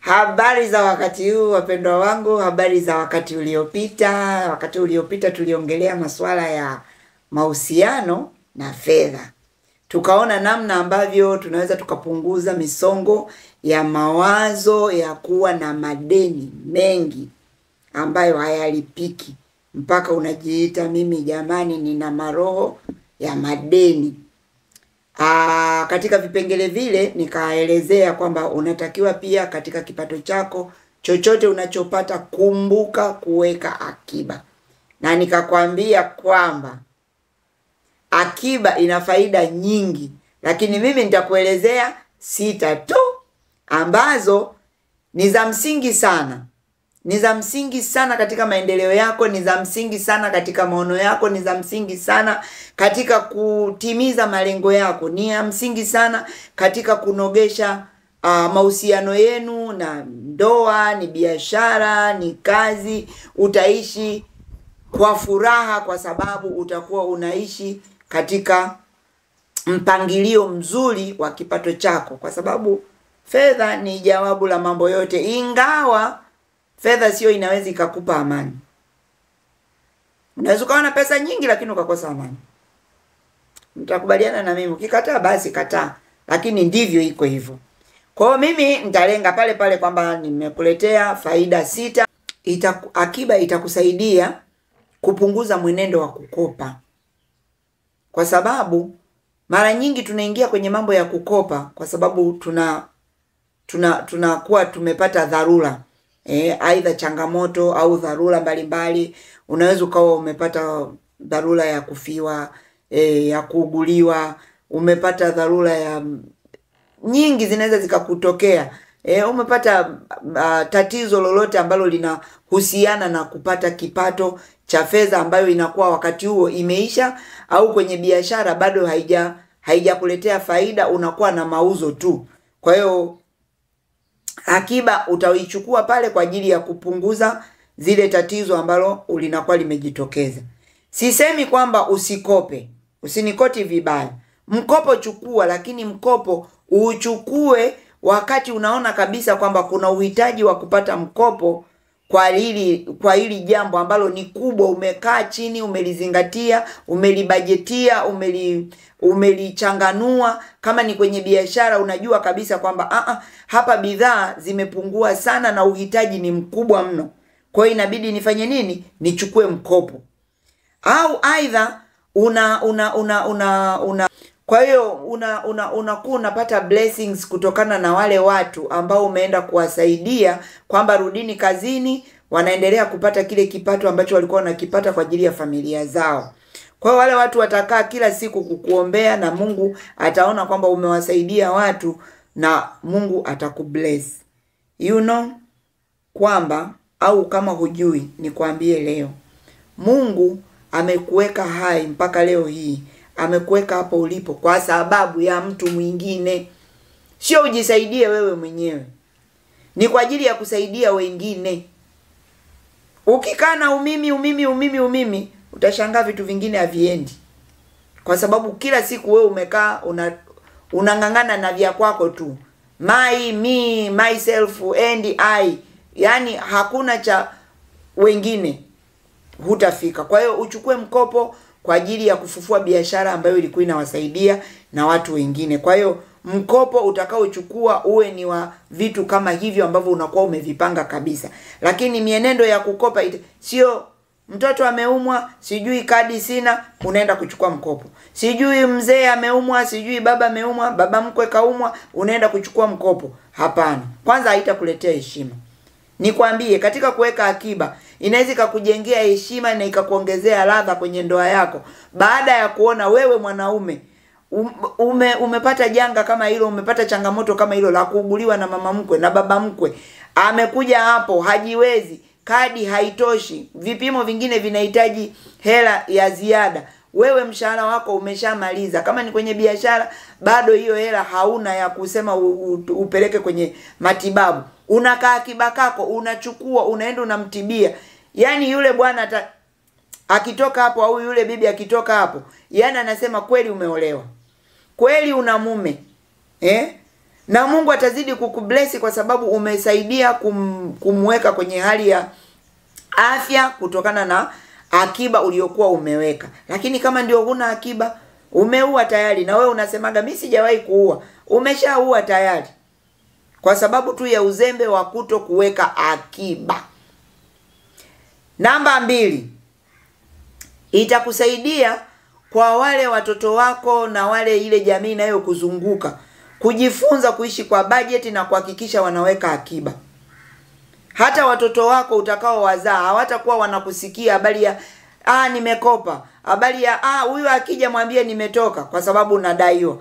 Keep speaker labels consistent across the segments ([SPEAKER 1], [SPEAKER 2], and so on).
[SPEAKER 1] Habari za wakati huu wapendwa wangu, habari za wakati uliopita. Wakati uliopita tuliongelea masuala ya mahusiano na fedha. Tukaona namna ambavyo tunaweza tukapunguza misongo ya mawazo ya kuwa na madeni mengi ambayo hayalipiki. Mpaka unajiita mimi jamani nina maroho ya madeni. Katika vipengele vile nikaelezea kwamba unatakiwa pia katika kipato chako chochote unachopata kumbuka kuweka akiba. Na nikakwambia kwamba akiba ina faida nyingi, lakini mimi nitakuelezea 6 tu ambazo ni za msingi sana. Ni za msingi sana katika maendeleo yako, ni za msingi sana katika maono yako, ni za msingi sana katika kutimiza malengo yako, ni ya msingi sana katika kunogesha mahusiano yenu na ndoa, ni biashara, ni kazi. Utaishi kwa furaha kwa sababu utakuwa unaishi katika mpangilio mzuri wa kipato chako, kwa sababu fedha ni jawabu la mambo yote. Ingawa fedha sio inaweza ikakupa amani. Unaweza kuwa na pesa nyingi lakini ukakosa amani. Mtakubaliana na mimi, ukikataa basi kataa, lakini ndivyo iko hivyo. Kwa hiyo mimi nitalenga pale pale kwamba nimekuletea faida 6. Akiba itakusaidia kupunguza mwenendo wa kukopa. Kwa sababu mara nyingi tunaingia kwenye mambo ya kukopa kwa sababu tunakuwa tumepata dharura. Aidha changamoto au dharura mbalimbali. Unaweza ukawa umepata dharura ya kufiwa, ya kuuguliwa, umepata dharura ya nyingi zinaweza zikakutokea. Umepata tatizo lolote ambalo linahusiana na kupata kipato cha fedha ambayo inakuwa wakati huo imeisha, au kwenye biashara bado haijakuletea faida, unakuwa na mauzo tu. Kwa hiyo akiba utaichukua pale kwa ajili ya kupunguza zile tatizo ambalo linakuwa limejitokeza. Sisemi kwamba usikope. Usinikoti vibaya. Mkopo chukua, lakini mkopo uchukue wakati unaona kabisa kwamba kuna uhitaji wa kupata mkopo kwa hili jambo ambalo ni kubwa. Umekaa chini, umelizingatia, umelibajetia, umelichanganua. Kama ni kwenye biashara unajua kabisa kwamba hapa bidhaa zimepungua sana na uhitaji ni mkubwa mno. Kwa hiyo inabidi nifanye nini? Nichukue mkopo. Au aidha kwa hiyo unakuwa unapata blessings kutokana na wale watu ambao umeenda kuwasaidia kwamba rudini kazini, wanaendelea kupata kile kipato ambacho walikuwa wanakipata kwa ajili ya familia zao. Kwa hiyo wale watu watakaa kila siku kukuombea na Mungu ataona kwamba umewasaidia watu na Mungu atakubless. Kwamba au kama hujui nikwambie leo, Mungu amekuweka hai mpaka leo hii. Amekuweka hapo ulipo kwa sababu ya mtu mwingine. Sio ujisaidie wewe mwenyewe. Ni kwa ajili ya kusaidia wengine. Ukikaa na umimi, utashangaa vitu vingine haviendi. Kwa sababu kila siku wewe umekaa unangangana na vya kwako tu. Me, myself and I. Yaani hakuna cha wengine, hutafika. Kwa hiyo uchukue mkopo kwa ajili ya kufufua biashara ambayo ilikuwa inawasaidia na watu wengine. Kwa hiyo mkopo utakaochukua uwe ni wa vitu kama hivyo ambavyo unakuwa umevipanga kabisa. Lakini mienendo ya kukopa sio mtoto ameumwa, sijui kadi sina, unaenda kuchukua mkopo. Sijui mzee ameumwa, sijui baba ameumwa, baba mkwe kaumwa, unaenda kuchukua mkopo. Hapana. Kwanza haitakuletea heshima. Nikwambie, katika kuweka akiba inaweza kukujengea heshima na ikakuongezea ladha kwenye ndoa yako. Baada ya kuona wewe mwanaume umepata janga kama hilo, umepata changamoto kama hilo la kuuguliwa na mama mkwe na baba mkwe, amekuja hapo hajiwezi, kadi haitoshi, vipimo vingine vinahitaji hela ya ziada. Wewe mshahara wako umeshamaliza. Kama ni kwenye biashara bado hiyo hela hauna ya kusema upeleke kwenye matibabu. Unakaa akiba kako, unachukua, unaenda unamtibia. Yaani yule bwana akitoka hapo au yule bibi akitoka hapo, yani anasema kweli umeolewa. Kweli una mume. na Mungu atazidi kukubless kwa sababu umesaidia kumweka kwenye hali ya afya kutokana na akiba uliyokuwa umeweka. Lakini kama ndio huna akiba, umeua tayari, na wewe unasemaga mimi sijawahi kuua, umeshaua tayari kwa sababu tu ya uzembe wa kuto kuweka akiba. Namba 2, itakusaidia kwa wale watoto wako na wale ile jamii nayo kuzunguka kujifunza kuishi kwa budget na kuhakikisha wanaweka akiba. Hata watoto wako utakao wazaa hawatakuwa wanakusikia habari ya nimekopa, habari ya huyu akija mwambie nimetoka kwa sababu unadaiwa.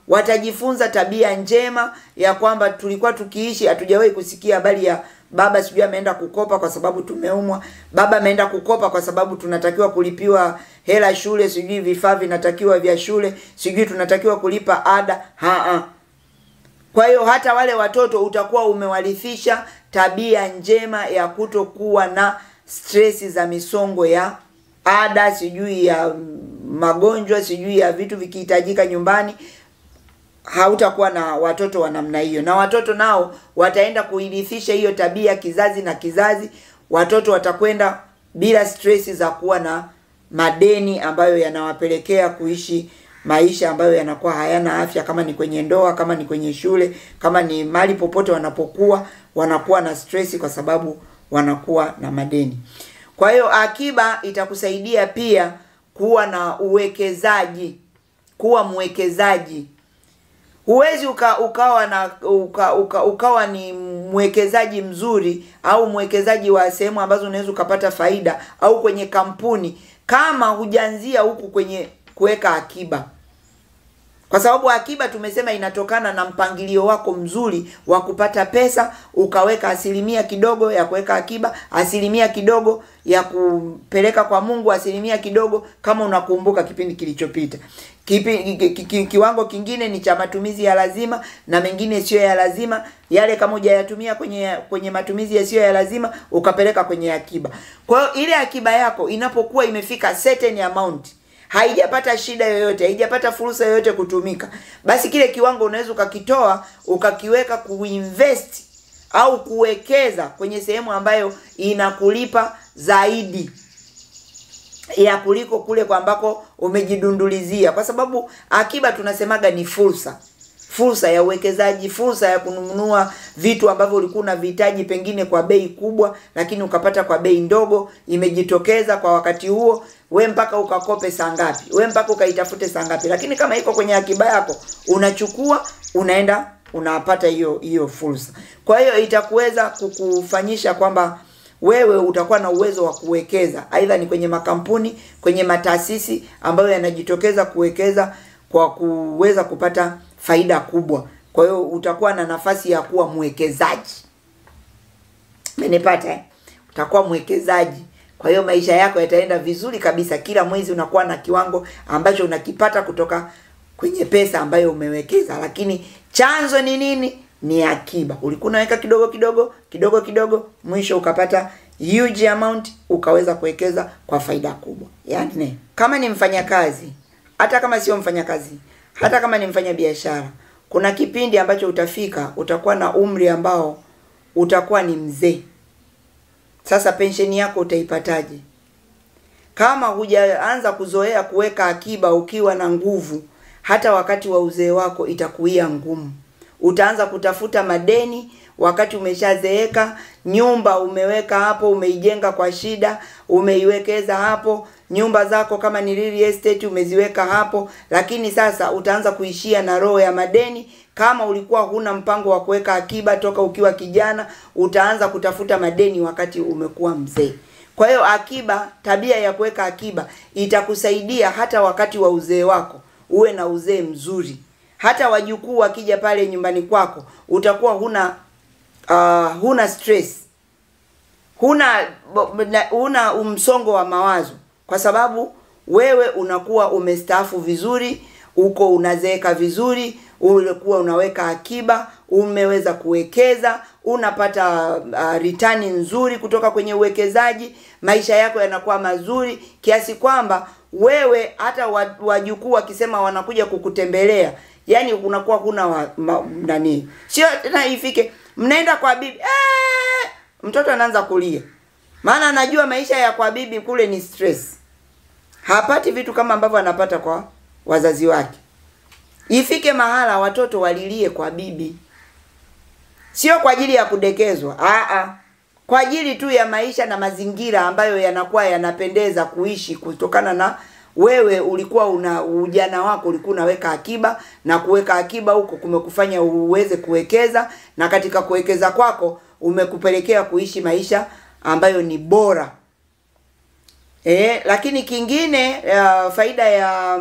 [SPEAKER 1] Watajifunza tabia njema ya kwamba tulikuwa tukiishi hatujawahi kusikia habari ya baba sijui ameenda kukopa kwa sababu tumeumwa, baba ameenda kukopa kwa sababu tunatakiwa kulipiwa hela shule, sijui vifaa vinatakiwa vya shule, sijui tunatakiwa kulipa ada. Kwa hiyo hata wale watoto utakuwa umewarithisha tabia njema ya kutokuwa na stress za misongo ya ada, sijui ya magonjwa, sijui ya vitu vikihitajika nyumbani. Hautakuwa na watoto wa namna hiyo, na watoto nao wataenda kuirithisha hiyo tabia kizazi na kizazi. Watoto watakwenda bila stress za kuwa na madeni ambayo yanawapelekea kuishi maisha ambayo yanakuwa hayana afya, kama ni kwenye ndoa, kama ni kwenye shule, kama ni mali popote wanapokuwa, wanakuwa na stress kwa sababu wanakuwa na madeni. Kwa hiyo akiba itakusaidia pia kuwa na uwekezaji, kuwa mwekezaji. Huwezi ukawa ni mwekezaji mzuri au mwekezaji wa sehemu ambazo unaweza ukapata faida au kwenye kampuni kama hujaanzia huku kwenye kuweka akiba. Kwa sababu akiba tumesema inatokana na mpangilio wako mzuri wa kupata pesa, ukaweka asilimia kidogo ya kuweka akiba, asilimia kidogo ya kupeleka kwa Mungu, asilimia kidogo kama unakumbuka kipindi kilichopita. Kiwango kingine ni cha matumizi ya lazima na mengine sio ya lazima. Yale kama hujayatumia kwenye matumizi yasiyo ya lazima ukapeleka kwenye akiba. Kwa hiyo ile akiba yako inapokuwa imefika certain amount, haijapata shida yoyote, haijapata fursa yoyote kutumika, basi kile kiwango unaweza ukakitoa ukakiweka kuinvest au kuwekeza kwenye sehemu ambayo inakulipa zaidi ya kuliko kule kwa ambako umejidundulizia. Kwa sababu akiba tunasemaga ni fursa ya uwekezaji, fursa ya kununua vitu ambavyo ulikuwa unavihitaji pengine kwa bei kubwa lakini ukapata kwa bei ndogo, imejitokeza kwa wakati huo. We mpaka ukakope saa ngapi, we mpaka ukaitafute saa ngapi, lakini kama iko kwenye akiba yako unachukua, unaenda unapata hiyo fursa. Kwa hiyo itakuweza kukufanyisha kwamba wewe utakuwa na uwezo wa kuwekeza, aidha ni kwenye makampuni, kwenye mataasisi ambayo yanajitokeza kuwekeza kwa kuweza kupata faida kubwa. Kwa hiyo utakuwa na nafasi ya kuwa mwekezaji. Umenipata? Utakuwa mwekezaji. Kwa hiyo maisha yako yataenda vizuri kabisa. Kila mwezi unakuwa na kiwango ambacho unakipata kutoka kwenye pesa ambayo umewekeza. Lakini chanzo ni nini? Ni akiba. Ulikuwa unaweka kidogo kidogo, mwisho ukapata huge amount, ukaweza kuwekeza kwa faida kubwa. Yaani kama ni mfanyakazi, hata kama sio mfanyakazi, hata kama ni mfanya biashara, kuna kipindi ambacho utafika utakuwa na umri ambao utakuwa ni mzee. Sasa pensheni yako utaipataje? Kama hujaanza kuzoea kuweka akiba ukiwa na nguvu, hata wakati wa uzee wako itakuia ngumu. Utaanza kutafuta madeni wakati umeshazeeka. Nyumba umeweka hapo, umeijenga kwa shida, umeiwekeza hapo. Nyumba zako kama ni real estate umeziweka hapo, lakini sasa utaanza kuishia na roho ya madeni. Kama ulikuwa huna mpango wa kuweka akiba toka ukiwa kijana, utaanza kutafuta madeni wakati umekuwa mzee. Kwa hiyo akiba, tabia ya kuweka akiba itakusaidia hata wakati wa uzee wako uwe na uzee mzuri. Hata wajukuu wakija pale nyumbani kwako utakuwa huna stress, huna msongo wa mawazo, kwa sababu wewe unakuwa umestaafu vizuri, uko unazeeka vizuri, ulikuwa unaweka akiba, umeweza kuwekeza, unapata return nzuri kutoka kwenye uwekezaji. Maisha yako yanakuwa mazuri kiasi kwamba wewe hata wajukuu wakisema wanakuja kukutembelea, yani unakuwa kuna nani. Sio tena ifike mnaenda kwa bibi, mtoto anaanza kulia. Maana anajua maisha ya kwa bibi kule ni stress. Hapati vitu kama ambavyo anapata kwa wazazi wake. Ifike mahala watoto walilie kwa bibi. Sio kwa ajili ya kudekezwa. Kwa ajili tu ya maisha na mazingira ambayo yanakuwa yanapendeza kuishi kutokana na wewe ulikuwa ujana wako ulikuwa unaweka akiba, na kuweka akiba huko kumekufanya uweze kuwekeza, na katika kuwekeza kwako umekupelekea kuishi maisha ambayo ni bora. Lakini kingine faida ya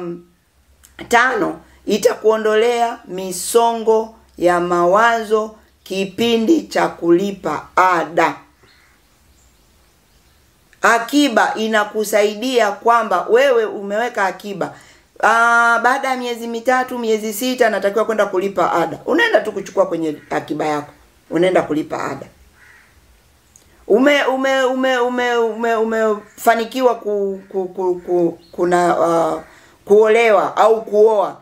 [SPEAKER 1] 5, itakuondolea misongo ya mawazo kipindi cha kulipa ada. Akiba inakusaidia kwamba wewe umeweka akiba. Baada ya miezi 3, miezi 6 natakiwa kwenda kulipa ada. Unaenda tu kuchukua kwenye akiba yako. Unaenda kulipa ada. Umefanikiwa kuolewa au kuoa.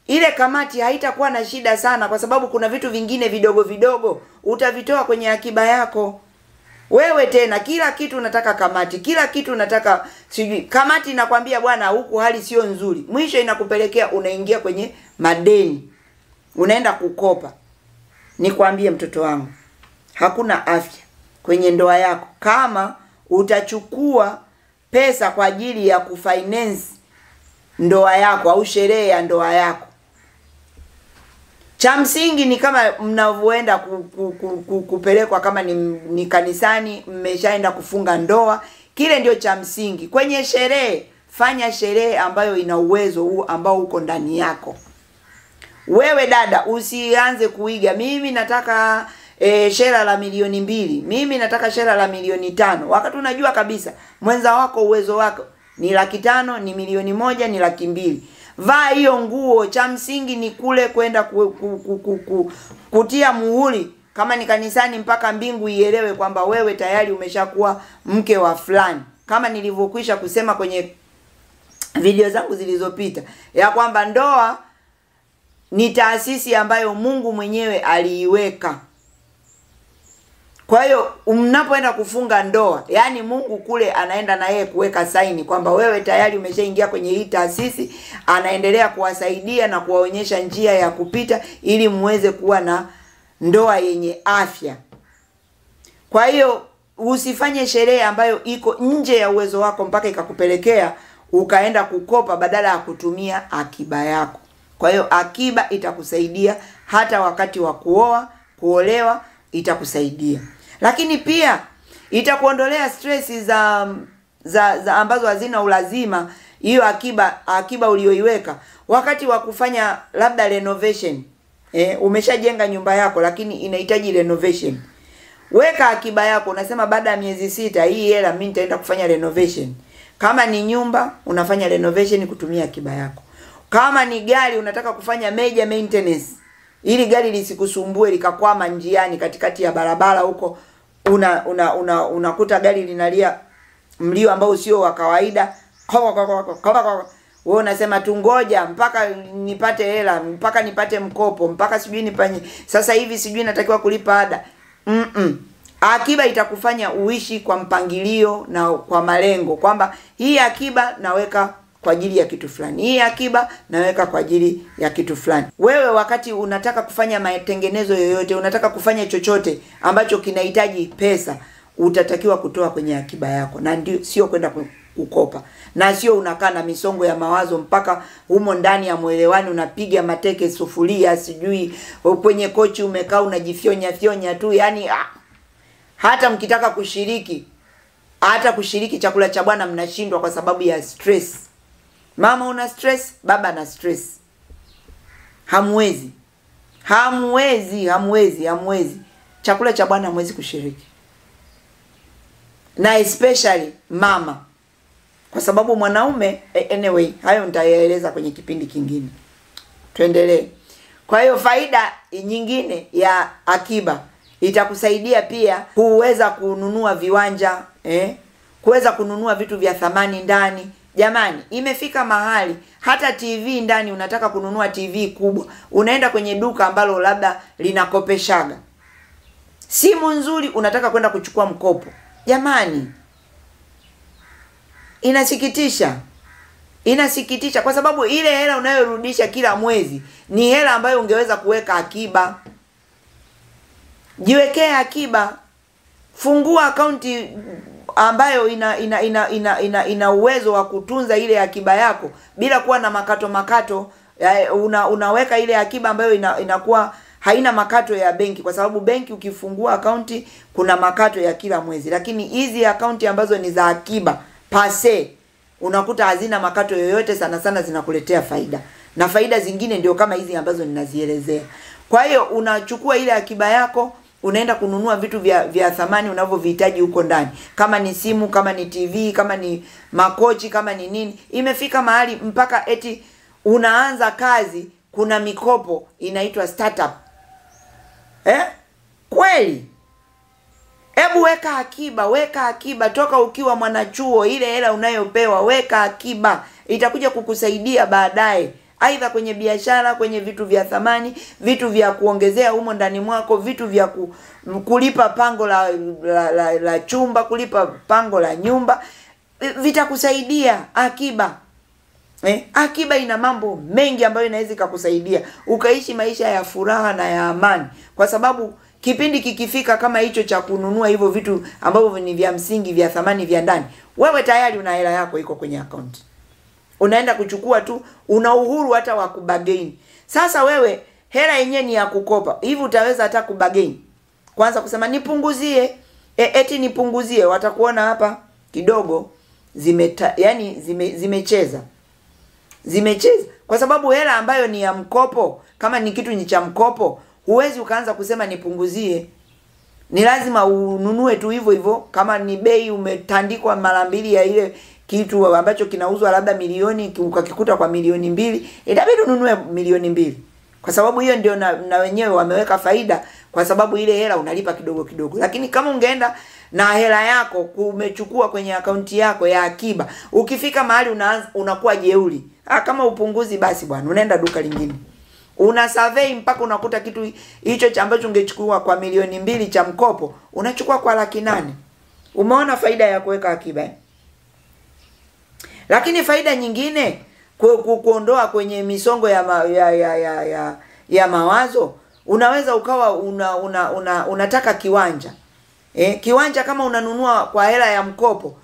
[SPEAKER 1] Ile kamati haitakuwa na shida sana, kwa sababu kuna vitu vingine vidogo vidogo utavitoa kwenye akiba yako. Wewe tena kila kitu unataka kamati, kila kitu unataka sijui. Kamati inakwambia bwana huku hali sio nzuri. Mwisho inakupelekea unaingia kwenye madeni. Unaenda kukopa. Nikwambie mtoto wangu, hakuna afya kwenye ndoa yako kama utachukua pesa kwa ajili ya kufinance ndoa yako au sherehe ya ndoa yako. Cha msingi ni kama mnavoenda kupelekwa kama ni kanisani, mmeshaenda kufunga ndoa, kile ndio cha msingi. Kwenye sherehe, fanya sherehe ambayo ina uwezo huu ambao uko ndani yako. Wewe dada usianze kuiga, mimi nataka shera la milioni 2, mimi nataka shera la milioni 5. Wakati unajua kabisa mwenza wako uwezo wako ni 500,000, ni milioni 1, ni 200,000. Vaa hiyo nguo. Cha msingi ni kule kwenda kutia muhuri kama ni kanisani, mpaka mbingu ielewe kwamba wewe tayari umeshakuwa mke wa fulani. Kama nilivyokwisha kusema kwenye video zangu zilizopita, ya kwamba ndoa ni taasisi ambayo Mungu mwenyewe aliiweka. Kwa hiyo mnapoenda kufunga ndoa, yani Mungu kule anaenda na yeye kuweka saini kwamba wewe tayari umeshaingia kwenye hii taasisi, anaendelea kuwasaidia na kuwaonyesha njia ya kupita ili muweze kuwa na ndoa yenye afya. Kwa hiyo usifanye sherehe ambayo iko nje ya uwezo wako mpaka ikakupelekea ukaenda kukopa badala ya kutumia akiba yako. Kwa hiyo akiba itakusaidia hata wakati wa kuoa, kuolewa itakusaidia. Lakini pia itakuondolea stress za ambazo hazina ulazima. Hiyo akiba ulioiweka wakati wa kufanya labda renovation. Umeshajenga nyumba yako lakini inahitaji renovation. Weka akiba yako, unasema baada ya miezi 6 hii hela mimi nitaenda kufanya renovation. Kama ni nyumba unafanya renovation kutumia akiba yako. Kama ni gari unataka kufanya major maintenance, ili gari lisikusumbue likakwama njiani katikati ya barabara huko, unakuta gari linalia mlio ambao sio wa kawaida. Wewe unasema tungoja mpaka nipate hela, mpaka nipate mkopo, mpaka sijui nifanye. Sasa hivi sijui natakiwa kulipa ada. Akiba itakufanya uishi kwa mpangilio na kwa malengo, kwamba hii akiba naweka kwa ajili ya kitu fulani, hii akiba naweka kwa ajili ya kitu fulani. Wewe wakati unataka kufanya matengenezo yoyote, unataka kufanya chochote ambacho kinahitaji pesa, utatakiwa kutoa kwenye akiba yako, na ndio sio kwenda kukopa. Na sio unakaa na misongo ya mawazo mpaka humo ndani ya mwelewani unapiga mateke sufuria, sijui kwenye kochi umekaa unajifyonya tu, yani hata mkitaka kushiriki chakula cha Bwana mnashindwa kwa sababu ya stress. Mama una stress, baba na stress. Hamwezi. Chakula cha Bwana hamwezi kushiriki. Na especially mama. Kwa sababu mwanaume anyway, hayo nitayaeleza kwenye kipindi kingine. Tuendelee. Kwa hiyo faida nyingine ya akiba, itakusaidia pia kuweza kununua viwanja, kuweza kununua vitu vya thamani ndani, Jamani, imefika mahali hata TV ndani, unataka kununua TV kubwa, unaenda kwenye duka ambalo labda linakopeshaga. Simu nzuri unataka kwenda kuchukua mkopo. Jamani, inasikitisha. Inasikitisha kwa sababu ile hela unayorudisha kila mwezi ni hela ambayo ungeweza kuweka akiba. Jiwekea akiba. Fungua akaunti ambayo ina uwezo wa kutunza ile akiba yako bila kuwa na makato. Unaweka ile akiba ambayo inakuwa haina makato ya benki, kwa sababu benki ukifungua akaunti kuna makato ya kila mwezi. Lakini hizi akaunti ambazo ni za akiba pase, unakuta hazina makato yoyote, sana zinakuletea faida. Na faida zingine ndio kama hizi ambazo ninazielezea. Kwa hiyo unachukua ile akiba yako, unaenda kununua vitu vya thamani unavyovihitaji huko ndani. Kama ni simu, kama ni TV, kama ni makochi, kama ni nini. Imefika mahali mpaka eti unaanza kazi, kuna mikopo inaitwa startup. Kweli? Hebu weka akiba toka ukiwa mwanachuo. Ile hela unayopewa weka akiba, itakuja kukusaidia baadaye, aidha kwenye biashara, kwenye vitu vya thamani, vitu vya kuongezea humo ndani mwako, vitu vya kulipa pango la chumba, kulipa pango la nyumba, vitakusaidia akiba. Akiba ina mambo mengi ambayo inaweza kukusaidia ukaishi maisha ya furaha na ya amani, kwa sababu kipindi kikifika kama hicho cha kununua hivyo vitu ambavyo ni vya msingi, vya thamani, vya ndani, wewe tayari una hela yako iko kwenye account. Unaenda kuchukua tu, una uhuru hata wa kubagain. Sasa wewe hela yenyewe ni ya kukopa. Hivi utaweza hata kubagain? Kwanza kusema nipunguzie, eti nipunguzie, watakuona hapa kidogo zimecheza. Kwa sababu hela ambayo ni ya mkopo, kama ni kitu ni cha mkopo, huwezi ukaanza kusema nipunguzie. Ni lazima ununue tu hivyo. Kama ni bei umetandikwa mara mbili ya ile kitu ambacho kinauzwa labda milioni, ukakikuta kwa milioni 2, itabidi ununue milioni 2. Kwa sababu hiyo ndio na wenyewe wameweka faida, kwa sababu ile hela unalipa kidogo. Lakini kama ungeenda na hela yako umechukua kwenye akaunti yako ya akiba, ukifika mahali unakuwa jeuri. Kama upunguzi basi bwana, unaenda duka lingine. Una survey mpaka unakuta kitu hicho ambacho ungechukua kwa milioni 2 cha mkopo, unachukua kwa 800,000. Umeona faida ya kuweka akiba? Lakini faida nyingine, kuondoa kwenye misongo ya mawazo, unaweza ukawa unataka kiwanja. Kiwanja kama unanunua kwa hela ya mkopo,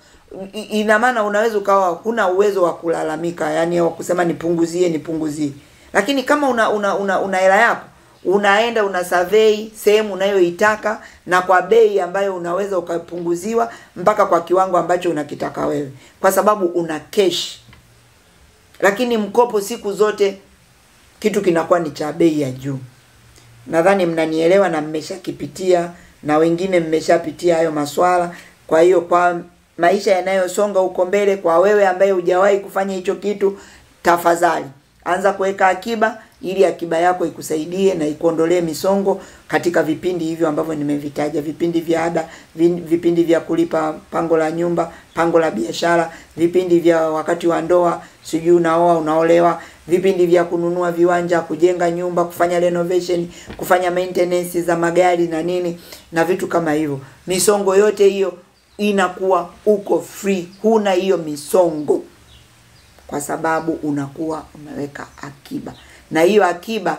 [SPEAKER 1] ina maana unaweza ukawa huna uwezo wa kulalamika, yani wa kusema nipunguzie. Lakini kama una hela yako, unaenda una survey sehemu unayoitaka na kwa bei ambayo unaweza ukapunguziwa mpaka kwa kiwango ambacho unakitaka wewe, kwa sababu una cash. Lakini mkopo siku zote kitu kinakuwa ni cha bei ya juu. Nadhani mnanielewa na mmeshakipitia, na wengine mmeshapitia hayo maswala. Kwa hiyo kwa maisha yanayosonga huko mbele, kwa wewe ambaye hujawahi kufanya hicho kitu, tafadhali anza kuweka akiba, ili akiba yako ikusaidie na ikuondolee misongo katika vipindi hivyo ambavyo nimevitaja: vipindi vya ada, vipindi vya kulipa pango la nyumba, pango la biashara, vipindi vya wakati wa ndoa, sijui unaoa, unaolewa, vipindi vya kununua viwanja, kujenga nyumba, kufanya renovation, kufanya maintenance za magari na nini na vitu kama hivyo. Misongo yote hiyo inakuwa uko free, huna hiyo misongo, kwa sababu unakuwa umeweka akiba. Na hiyo akiba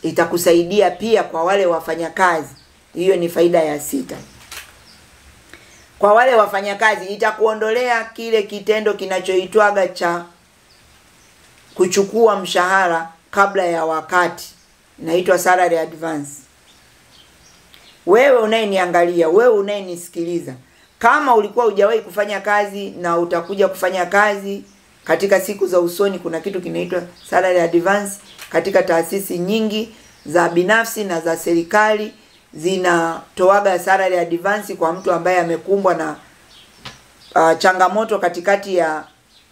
[SPEAKER 1] itakusaidia pia kwa wale wafanyakazi. Hiyo ni faida ya 6. Kwa wale wafanyakazi itakuondolea kile kitendo kinachoitwaga cha kuchukua mshahara kabla ya wakati, inaitwa salary advance. Wewe unayeniangalia, wewe unayenisikiliza, kama ulikuwa hujawahi kufanya kazi na utakuja kufanya kazi katika siku za usoni, kuna kitu kinaitwa salary advance. Katika taasisi nyingi za binafsi na za serikali zinatoaga salary advance kwa mtu ambaye amekumbwa na changamoto katikati ya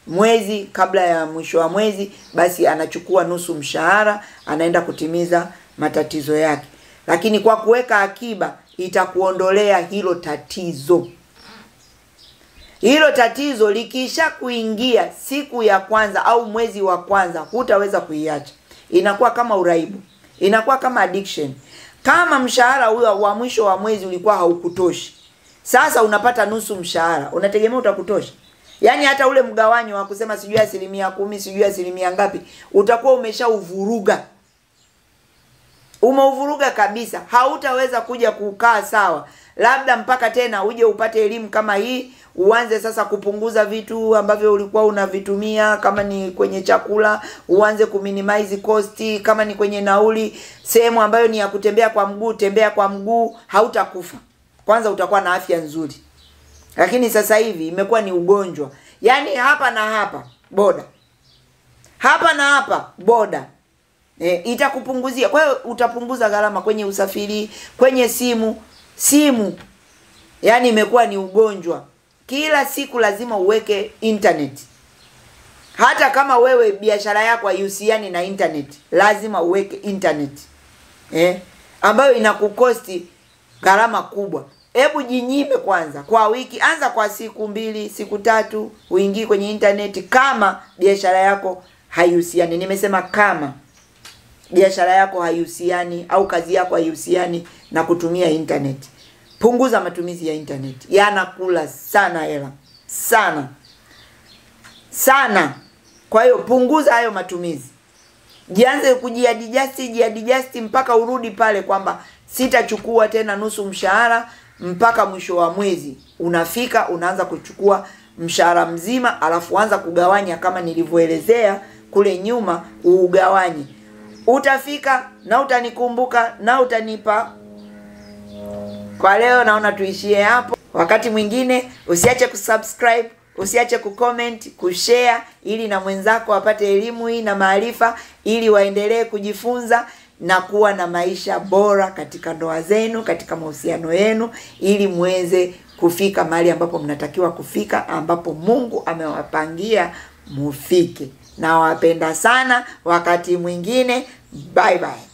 [SPEAKER 1] mwezi, kabla ya mwisho wa mwezi, basi anachukua nusu mshahara, anaenda kutimiza matatizo yake. Lakini kwa kuweka akiba itakuondolea hilo tatizo. Hilo tatizo likisha kuingia siku ya kwanza au mwezi wa kwanza, hutaweza kuiacha. Inakuwa kama uraibu, inakuwa kama addiction. Kama mshahara huo wa mwisho wa mwezi ulikuwa haukutoshi, sasa unapata nusu mshahara, unategemea utakutosha? Yaani hata ule mgawanyo wa kusema sijui 10%, sijui 10% ngapi, utakuwa umeshauvuruga. Umeuvuruga kabisa. Hautaweza kuja kukaa sawa. Labda mpaka tena uje upate elimu kama hii, uanze sasa kupunguza vitu ambavyo ulikuwa unavitumia, kama ni kwenye chakula, uanze kuminimize cost, kama ni kwenye nauli, sehemu ambayo ni ya kutembea kwa mguu, tembea kwa mguu, hautakufa. Kwanza utakuwa na afya nzuri. Lakini sasa hivi imekuwa ni ugonjwa. Yaani hapa na hapa boda. Hapa na hapa boda. Itakupunguzia. Kwa hiyo utapunguza gharama kwenye usafiri, kwenye simu. Yaani imekuwa ni ugonjwa. Kila siku lazima uweke internet. Hata kama wewe biashara yako haihusiani na internet, lazima uweke internet. Ambayo inakukosti gharama kubwa. Hebu jinyime kwanza kwa wiki, anza kwa siku 2, siku 3 uingie kwenye internet kama biashara yako haihusiani. Nimesema kama biashara yako haihusiani au kazi yako haihusiani na kutumia internet. Punguza matumizi ya internet. Yanakula sana hela. Sana. Kwa hiyo punguza hayo matumizi. Jianze kujiadjust mpaka urudi pale kwamba sitachukua tena nusu mshahara mpaka mwisho wa mwezi. Unafika unaanza kuchukua mshahara mzima, alafu anza kugawanya kama nilivyoelezea kule nyuma, ugawanye. Utafika na utanikumbuka na utanipa. Kwa leo naona tuishie hapo. Wakati mwingine usiache kusubscribe, usiache kucomment, kushare ili na mwenzako apate elimu hii na maarifa, ili waendelee kujifunza na kuwa na maisha bora katika ndoa zenu, katika mahusiano yenu, ili muweze kufika mahali ambapo mnatakiwa kufika, ambapo Mungu amewapangia mufike. Na wapenda sana. Wakati mwingine, bye bye.